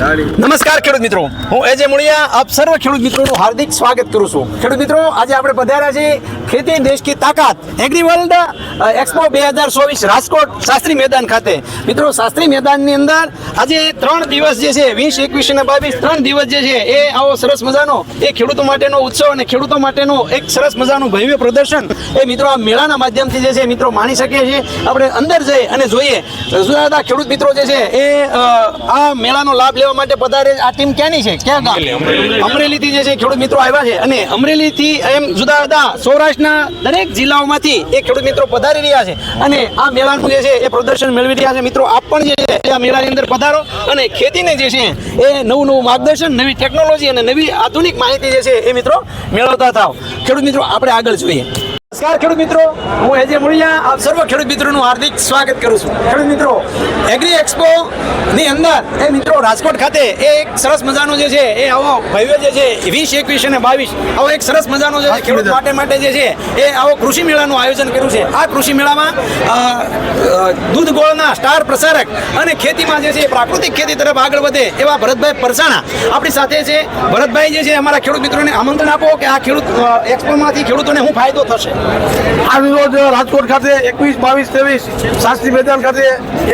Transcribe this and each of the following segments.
નમસ્કાર ખેડૂત મિત્રો, હું એજે મુળિયા આપ સર્વ ખેડૂત મિત્રોનું હાર્દિક સ્વાગત કરું છું। ખેડૂત મિત્રો, આજે આપણે પધાર્યા છીએ ખેતી દેશ કી તાકાત agri world expo 2024 Rajkot Shastri મેદાન ખાતે। મિત્રો, શાસ્ત્રી મેદાનની અંદર આજે 3 દિવસ જે છે 20, 21 અને 22 3 દિવસ જે છે એ આવો સરસ મજાનો એ ખેડૂતો માટેનો ઉત્સવ અને ખેડૂતો માટેનો એક સરસ મજાનું ભવ્ય પ્રદર્શન એ મિત્રો આ મેળાના માધ્યમથી જે છે મિત્રો માણી શકીએ છીએ। આપણે અંદર જઈ અને જોઈએ જુદા જુદા ખેડૂત મિત્રો જે છે એ આ મેળાનો લાભ લેવા માટે પધારે। આ ટીમ ક્યાંની છે, ક્યાં ગામ? અમરેલીથી જે છે ખેડૂત મિત્રો આવ્યા છે અને અમરેલીથી એમ જુદા જુદા સૌરાષ્ટ્રના દરેક જિલ્લાઓમાંથી એ ખેડૂત મિત્રો પધારી રહ્યા છે અને આ મેળાનું જે છે એ પ્રદર્શન મેળવી રહ્યા છે। મિત્રો, આપ પણ જે છે આ મેળાની અંદર પધારો અને ખેતીને જે છે એ નવું માર્ગદર્શન, નવી ટેકનોલોજી અને નવી આધુનિક માહિતી જે છે એ મિત્રો મેળવતા થાવ। ખેડૂત મિત્રો, આપણે આગળ જોઈએ। નમસ્કાર ખેડૂત મિત્રો, હું એજે મુળિયા આપ સર્વ ખેડૂત મિત્રોનું હાર્દિક સ્વાગત કરું છું। ખેડૂત મિત્રો, એગ્રી એક્સપો ની અંદર એ મિત્રો રાજકોટ ખાતે એ એક સરસ મજાનો જે છે એ આવો ભવ્ય જે છે 20, 21 અને 22 આવો એક સરસ મજાનો જે ખેડૂત માટે જે છે એ આવો કૃષિ મેળાનું આયોજન કર્યું છે। આ કૃષિ મેળામાં દૂધ ગોળના સ્ટાર પ્રસારક અને ખેતીમાં જે છે પ્રાકૃતિક ખેતી તરફ આગળ વધે એવા ભરતભાઈ પરસાણા આપણી સાથે છે। ભરતભાઈ જે છે અમારા ખેડૂત મિત્રોને આમંત્રણ આપો કે આ ખેડૂત એક્સપોમાંથી ખેડૂતોને શું ફાયદો થશે? आज रोज राजकोट खाते 21, 22, 23 शास्त्री मैदान खाते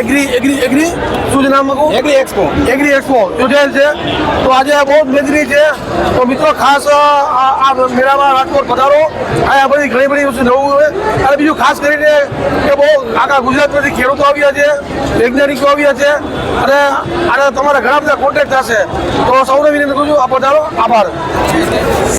एग्री શું નામ એગ્રી એક્સપો યોજાયેલ છે। તો આજે બહુ મેદની છે। તો મિત્રો ખાસ આ મેળામાં રાજકોટ પધારો। આ બધી ઘણી બધી વસ્તુ નવું હોય અને બીજું ખાસ કરીને કે બહુ આખા ગુજરાતમાંથી ખેડૂતો આવ્યા છે, વૈજ્ઞાનિકો આવ્યા છે અને તમારા ઘણા બધા કોન્ટેક્ટ થશે। તો સૌને વિનંતી કરું છું, આ પધારો। આભાર।